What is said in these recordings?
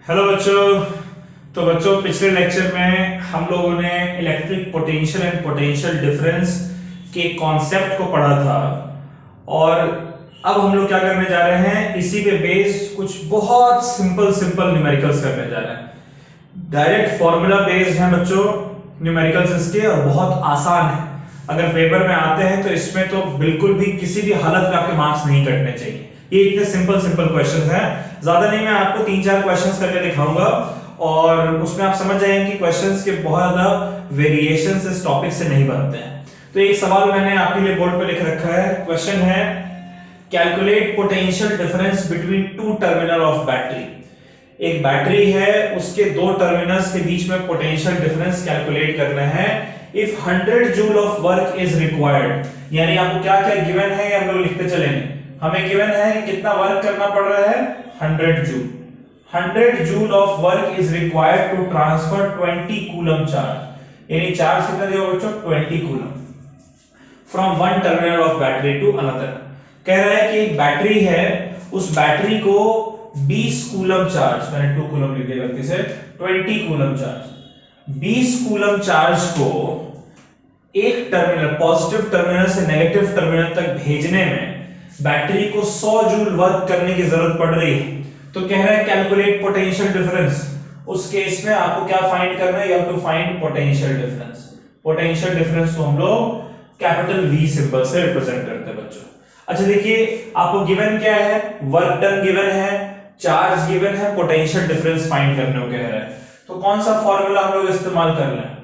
Hello बच्चों। तो बच्चों, पिछले लेक्चर में हम लोगों ने electric potential and potential difference के कॉन्सेप्ट को पढ़ा था और अब हम लोग क्या करने जा रहे हैं, इसी पे बेस्ड कुछ बहुत सिंपल न्यूमेरिकल्स करने जा रहे हैं। डायरेक्ट फॉर्मूला बेस्ड हैं बच्चों न्यूमेरिकल्स इसके, और बहुत आसान है। अगर पेपर में आते हैं तो इसमें तो बिल्कुल भी किसी भी हालत में आपके मार्क्स नहीं कटने चाहिए। ये इतने सिंपल क्वेश्चंस हैं, ज्यादा नहीं, मैं आपको 3-4 क्वेश्चंस करके दिखाऊंगा और उसमें आप समझ जाएंगे कि क्वेश्चंस के बहुत ज्यादा वेरिएशंस इस टॉपिक से नहीं बनते हैं। तो एक सवाल मैंने आपके लिए बोर्ड पे लिख रखा है। क्वेश्चन है, calculate potential difference between two terminal of battery. एक बैटरी है, उसके दो टर्मिनल्स के बीच में पोटेंशियल डिफरेंस कैलकुलेट करना है। If 100 joule of work is required, यानी आपको क्या क्या गिवन है ये हम लोग लिखते चलेंगे। हमें गिवन है कि कितना वर्क करना पड़ रहा है, 100 joule. 100 joule of work is required to transfer 20 coulomb charge, यानी चार्ज कितना दिया बच्चों, 20 coulomb, from one terminal of battery to another. कह रहा है कि एक बैटरी है, उस बैटरी को 20 कूलम चार्ज, मैंने 2 कूलम लिख दिया गलती से, 20 कूलम चार्ज, 20 कूलम चार्ज को एक टर्मिनल, पॉजिटिव टर्मिनल से नेगेटिव टर्मिनल तक भेजने में बैटरी को 100 जूल वर्क करने की जरूरत पड़ रही है। तो कह रहा है कैलकुलेट पोटेंशियल डिफरेंस। उस केस में आपको क्या फाइंड करना है, you have to find potential difference. Potential difference को हम लोग कैपिटल V सिंबल से रिप्रेजेंट करते हैं बच्चों। अच्छा देखिए, आपको गिवन क्या है, वर्क डन गिवन है, चार्ज गिवन है, पोटेंशियल डिफरेंस फाइंड करने को कह रहा है। तो कौन सा फॉर्मूला हम लोग इस्तेमाल कर लें?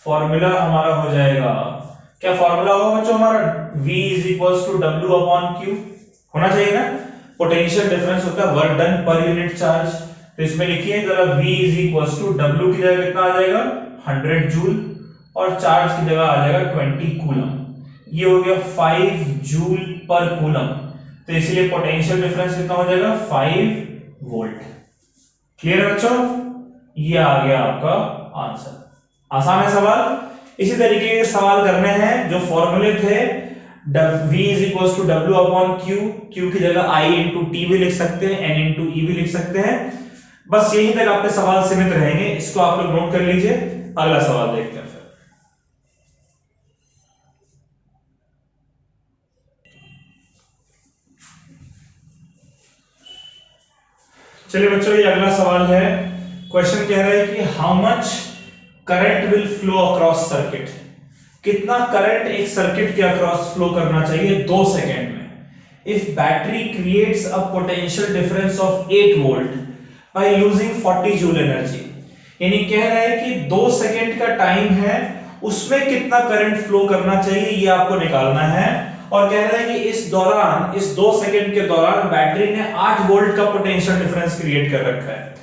फॉर्मूला हमारा हो जाएगा, क्या फॉर्मूला होगा बच्चों हमारा, V is equals to W upon Q होना चाहिए ना। पोटेंशियल डिफरेंस होता है वर्क डन पर यूनिट चार्ज। तो इसमें लिखिए जरा, V is equals to W की जगह कितना आ जाएगा, 100 जूल, और चार्ज की जगह आ जाएगा 20 कूलम। ये हो गया 5 जूल पर कूलम। तो इसलिए पोटेंशियल डिफरेंस कितना हो जाएगा, 5 वोल्ट। क्लियर है बच्चों? ये आ गया आपका आंसर। आसान है सवाल। इसी तरीके के सवाल करने हैं जो फॉर्मूले थे, V is equals to W upon Q, Q की जगह I इंटू T भी लिख सकते हैं, N इंटू E भी लिख सकते हैं। बस यहीं तक आपके सवाल सीमित रहेंगे, इसको आप लोग नोट कर लीजिए। अगला सवाल देखते हैं फिर। चलिए बच्चों, ये अगला सवाल है। क्वेश्चन कह रहा है कि how much current will flow across circuit. कितना करंट एक सर्किट के अक्रॉस फ्लो करना चाहिए 2 सेकेंड में। If battery creates a potential difference of 8 volt by losing 40 joule energy, यानी कह रहा है कि 2 सेकेंड का टाइम है, उसमें कितना करंट फ्लो करना चाहिए ये आपको निकालना है। और कह रहा है कि इस दौरान, इस 2 सेकेंड के दौरान बैटरी ने 8 वोल्ट का पोटेंशियल डिफरेंस क्रिएट कर रखा है,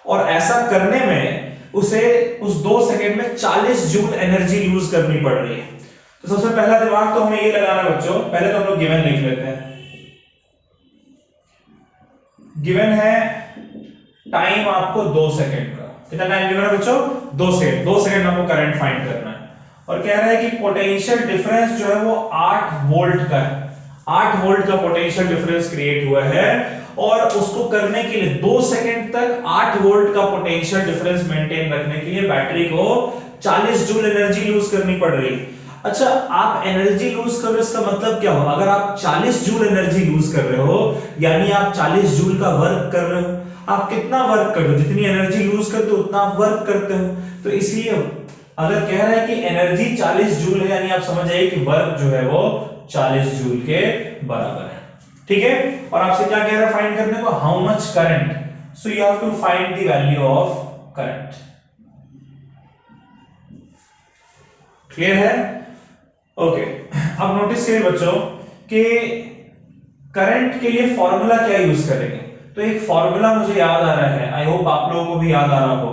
और ऐसा करने में उसे उस 2 सेकेंड में 40 जूल एनर्जी यूज करनी पड़ रही है। तो सबसे पहला दिमाग तो हमें ये लगाना बच्चों, पहले तो हम लोग गिवन लिख लेते हैं। गिवन है टाइम आपको 2 सेकेंड का, कितना टाइम गिवन है बच्चों, 2 सेकेंड। 2 सेकेंड में आपको करंट फाइंड करना है, और कह रहा है कि पोटेंशियल डिफरेंस जो है वो 8 वोल्ट का है। 8 वोल्ट का पोटेंशियल डिफरेंस क्रिएट हुआ है, और उसको करने के लिए 2 सेकंड तक 8 वोल्ट का पोटेंशियल डिफरेंस मेंटेन रखने के लिए बैटरी को 40 जूल एनर्जी यूज करनी पड़ रही है। अच्छा, आप एनर्जी यूज कर रहे हो, इसका मतलब क्या हो, अगर आप 40 जूल एनर्जी यूज कर रहे हो, यानी आप 40 जूल का वर्क कर रहे हो। आप कितना वर्क कर रहे हो, जितनी एनर्जी यूज करते हो उतना आप वर्क करते हो। तो इसलिए अगर कह रहा है कि एनर्जी 40 जूल है, यानी आप समझ जाइए कि वर्क जो है वो 40 जूल के बराबर है। ठीक है, और आपसे क्या कह रहा है फाइंड करने को, how much current, so you have to find the value of current. Clear है? ओके, अब नोटिस करिए बच्चों कि करंट के लिए फॉर्मूला क्या यूज करेंगे। तो एक फॉर्मूला मुझे याद आ रहा है, आई होप आप लोगों को भी याद आ रहा हो।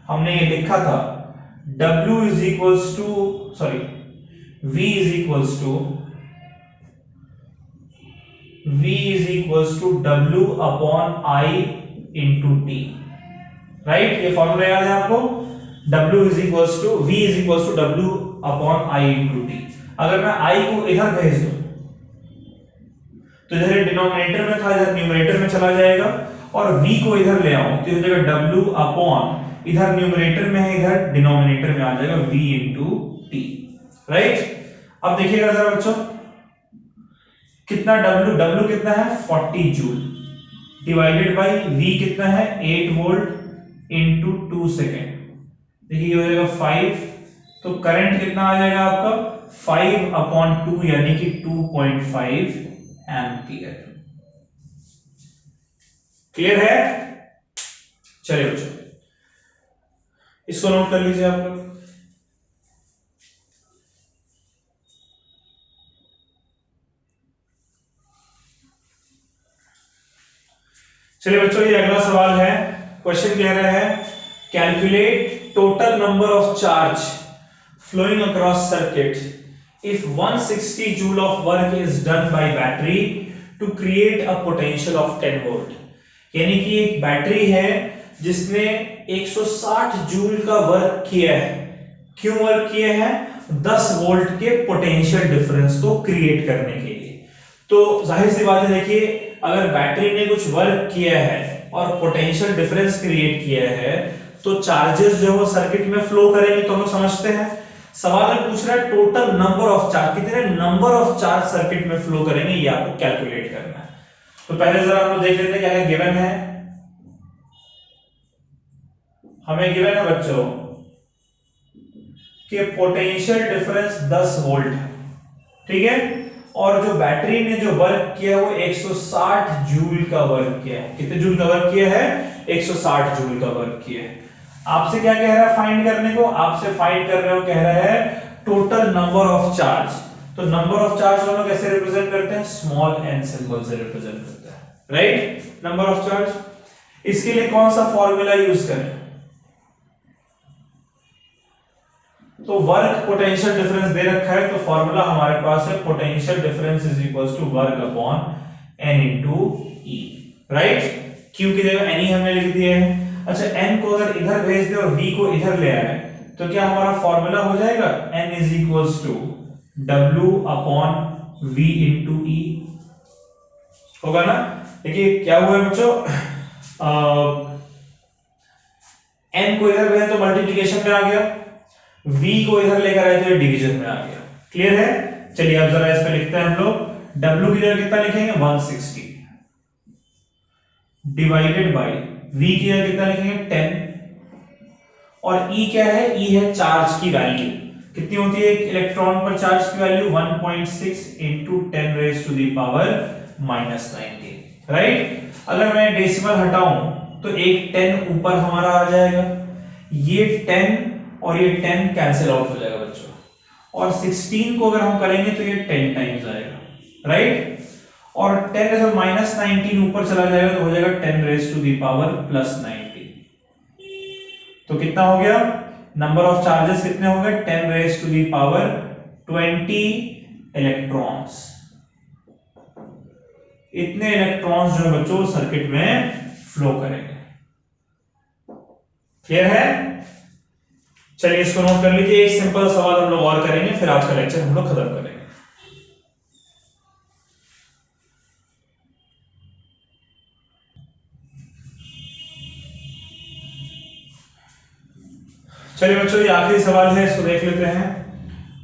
हमने ये लिखा था, W is equals to, sorry, V is equals to W upon I into T। Right, ये फॉर्मूला याद है आपको, V is equals to W upon I into T। अगर मैं I को इधर भेज दूं तो इधर डिनोमिनेटर में था, इधर न्यूमरेटर में चला जाएगा, और v को इधर ले आऊं तो हो जाएगा w अपॉन, इधर न्यूमरेटर में है, इधर डिनोमिनेटर में आ जाएगा v इंटू टी, राइट। अब देखिएगा जरा बच्चों, कितना w कितना है 40 जूल, डिवाइडेड बाई v कितना है 8 वोल्ट इंटू 2 सेकेंड, देखिए हो जाएगा 5, तो करंट कितना आ जाएगा आपका 5 अपॉन 2 यानी कि 2.5 एम्पियर। क्लियर है? चलिए बच्चों इसको नोट कर लीजिए आप लोग। चलिए बच्चों ये अगला सवाल है, क्वेश्चन कह रहा है calculate total number of charge flowing across circuit if 160 joule of work is done by battery to create a potential of 10 volt. यानी कि एक बैटरी है जिसने 160 जूल का वर्क किया है। क्यों वर्क किया है? 10 वोल्ट के पोटेंशियल डिफरेंस को क्रिएट करने के लिए। तो जाहिर सी बात है, देखिए अगर बैटरी ने कुछ वर्क किया है और पोटेंशियल डिफरेंस क्रिएट किया है तो चार्जेस जो वो सर्किट में फ्लो करेंगे, तो हम लोग समझते हैं। सवाल में पूछ रहा है टोटल नंबर ऑफ चार्ज, कितने नंबर ऑफ चार्ज सर्किट में फ्लो करेंगे ये आपको कैलकुलेट करना है। तो पहले जरा हम लोग देख लेते हैं क्या है गिवन है। हमें गिवन है बच्चों कि पोटेंशियल डिफरेंस 10 वोल्ट है, ठीक है, और जो बैटरी ने जो वर्क किया वो 160 जूल का वर्क किया है। कितने जूल का वर्क किया है? 160 जूल का वर्क किया है। आपसे क्या कह रहा है फाइंड करने को? आपसे फाइंड कर रहे हो, कह रहा है टोटल नंबर ऑफ चार्ज। तो नंबर ऑफ चार्ज हम लोग कैसे रिप्रेजेंट करते हैं? स्मॉल n सिंबल से रिप्रेजेंट करते हैं, राइट, नंबर ऑफ चार्ज। इसके लिए कौन सा फॉर्मूला यूज करें? तो वर्क पोटेंशियल डिफरेंस दे रखा है, तो फॉर्मूला हमारे पास है potential difference is equals to work upon n into e, right. q की जगह n ही हमने लिख दिया है। अच्छा n को अगर इधर भेज दे और v को इधर ले आए तो क्या हमारा फॉर्मूला हो जाएगा n is equals to w upon v into e, होगा ना। देखिए क्या हुआ है बच्चों, n को इधर भेज तो मल्टीप्लिकेशन में आ गया, v को इधर लेकर आए तो डिवीजन में आ गया। क्लियर है? चलिए अब जरा इस पे लिखते हैं हम लोग। w की जगह कितना लिखेंगे? 160 डिवाइडेड बाय v की जगह कितना लिखेंगे? 10, और e क्या है? e है चार्ज की वैल्यू। कितनी होती है एक इलेक्ट्रॉन पर चार्ज की value? 1.6 into 10 raised to the power -19, right. अगर मैं डेसिमल हटाऊं तो एक 10 ऊपर हमारा आ जाएगा, ये 10 और ये 10 कैंसिल आउट हो जाएगा बच्चों, और 16 को अगर हम करेंगे तो ये 10 टाइम्स आएगा, राइट, और 10 से -19 ऊपर चला जाएगा तो हो जाएगा 10 raised to the power +19। तो कितना हो गया? नंबर ऑफ चार्जेस कितने हो गए? 10 raised to the power 20 electrons. इतने इलेक्ट्रॉन्स जो बच्चों सर्किट में फ्लो करेंगे। क्लियर है? चलिए इसको नोट कर लीजिए। एक सिंपल सवाल हम लोग और करेंगे, फिर आज का लेक्चर हम लोग खत्म करेंगे। चलिए बच्चों ये आखिरी सवाल है, इसको देख लेते हैं।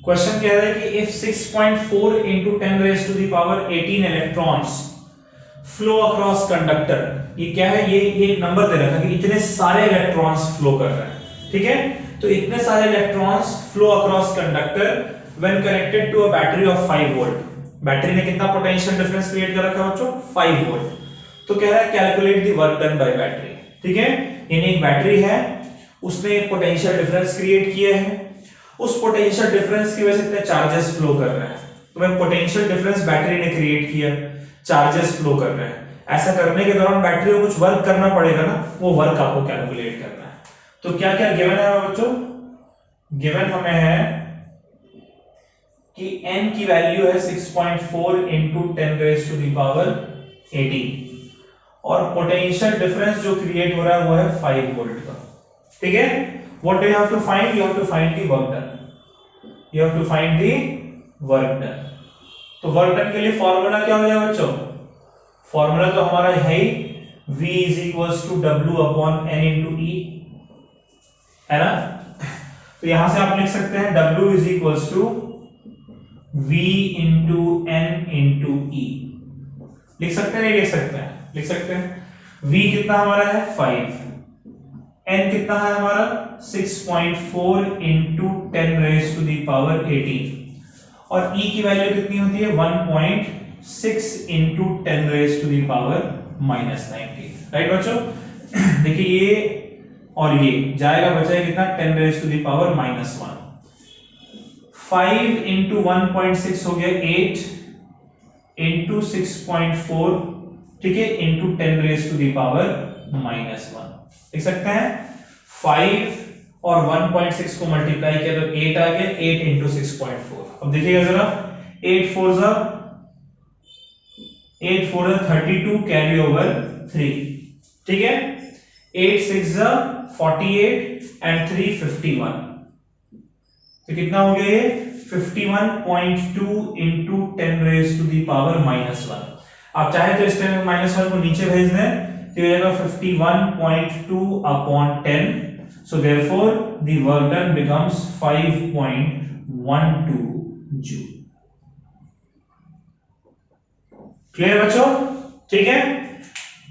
क्वेश्चन कह रहा है कि if 6.4 into 10 raised to the power 18 electrons flow across conductor, ये क्या है? ये नंबर दे रखा है कि इतने सारे इलेक्ट्रॉन्स फ्लो कर रहे हैं, ठीक है। तो इतने सारे electrons flow across conductor when connected to a battery of 5 volt. Battery ने कितना पोटेंशियल डिफरेंस क्रिएट कर रखा है बच्चों? 5 वोल्ट। तो कह रहा है calculate the work done by battery, ठीक है। यानी एक बैटरी है, उसने एक पोटेंशियल डिफरेंस क्रिएट किया है, उस पोटेंशियल डिफरेंस की वजह से इतने चार्जेस फ्लो कर रहे हैं। तो भाई पोटेंशियल डिफरेंस बैटरी ने क्रिएट किया, चार्जेस फ्लो कर रहे हैं। ऐसा करने के दौरान बैटरी को कुछ वर्क करना पड़ेगा ना, वो वर्क आपको कैलकुलेट करना है। तो क्या क्या गिवन है बच्चों? गिवन हमें है कि n की वैल्यू है 6.4 into 10 raised to the power 18, और पोटेंशियल डिफरेंस जो क्रिएट हो रहा है वो है 5 वोल्ट का, ठीक है। What do you have to find? You have to find the work done. You have to find the work done. तो वर्क डन के लिए फॉर्मूला क्या हो जाएगा बच्चों? फॉर्मूला तो हमारा है ही V is equals to W upon N into E, है ना। तो यहां से आप लिख सकते हैं W is equals to V into N into E। लिख सकते हैं नहीं लिख सकते हैं? लिख सकते हैं। V कितना हमारा है 5, N कितना है हमारा 6.4 into 10 raise to the power 18, और E की वैल्यू कितनी होती है 1.6 into 10 raise to the power -19, right बच्चों। देखिए ये और ये जाएगा, बचाएगा कितना 10 raise to the power -1, 5 into 1.6 हो गया 8 इंटू 6.4, ठीक है, into 10 raise to the power -1। देख सकते हैं 5 और 1.6 को मल्टीप्लाई किया तो 8 आ गया, 8 इंटू 6.4। अब देखिएगा जरा 8 4 जा 32 कैरी ओवर 3, ठीक है, 8 6 जा 48 एंड 3 51, तो कितना हो गया ये 51.2 into 10 raise to the power -1। आप चाहे तो इस टाइम -1 को नीचे भेज दें तो ये जाएगा 51.2 upon 10, so therefore the work done becomes 5.12 joule. Clear बच्चों, ठीक है।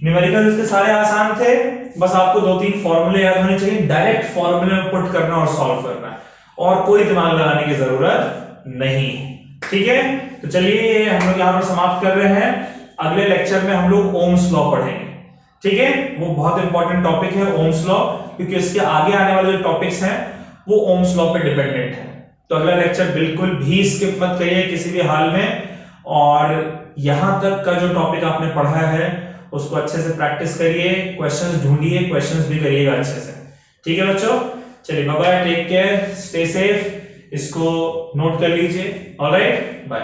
न्यूमेरिकल्स इसके सारे आसान थे, बस आपको 2-3 फॉर्मूले याद होने चाहिए, डायरेक्ट फॉर्मूले में पुट करना और सॉल्व करना है, और कोई दिमाग लगाने की जरूरत नहीं, ठीक है। तो चलिए हम लोग यहां पर समाप्त कर रहे हैं। अगले लेक्चर में हम लोग ओम्स लॉ पढ़ेंगे, ठीक है। वो बहुत इंपॉर्टेंट टॉपिक है ओम्स लॉ, क्योंकि इसके आगे आने वाले जो टॉपिक्स हैं वो ओम्स लॉ पे डिपेंडेंट है। तो अगला लेक्चर बिल्कुल भी स्किप मत करिए किसी भी हाल में, और यहां तक का जो टॉपिक आपने पढ़ा है उसको अच्छे से प्रैक्टिस करिए, क्वेश्चंस ढूंढिए, क्वेश्चंस भी करिएगा अच्छे से, ठीक है बच्चों। चलिए bye bye, take care, stay safe, इसको नोट कर लीजिए, ऑलराइट, बाय।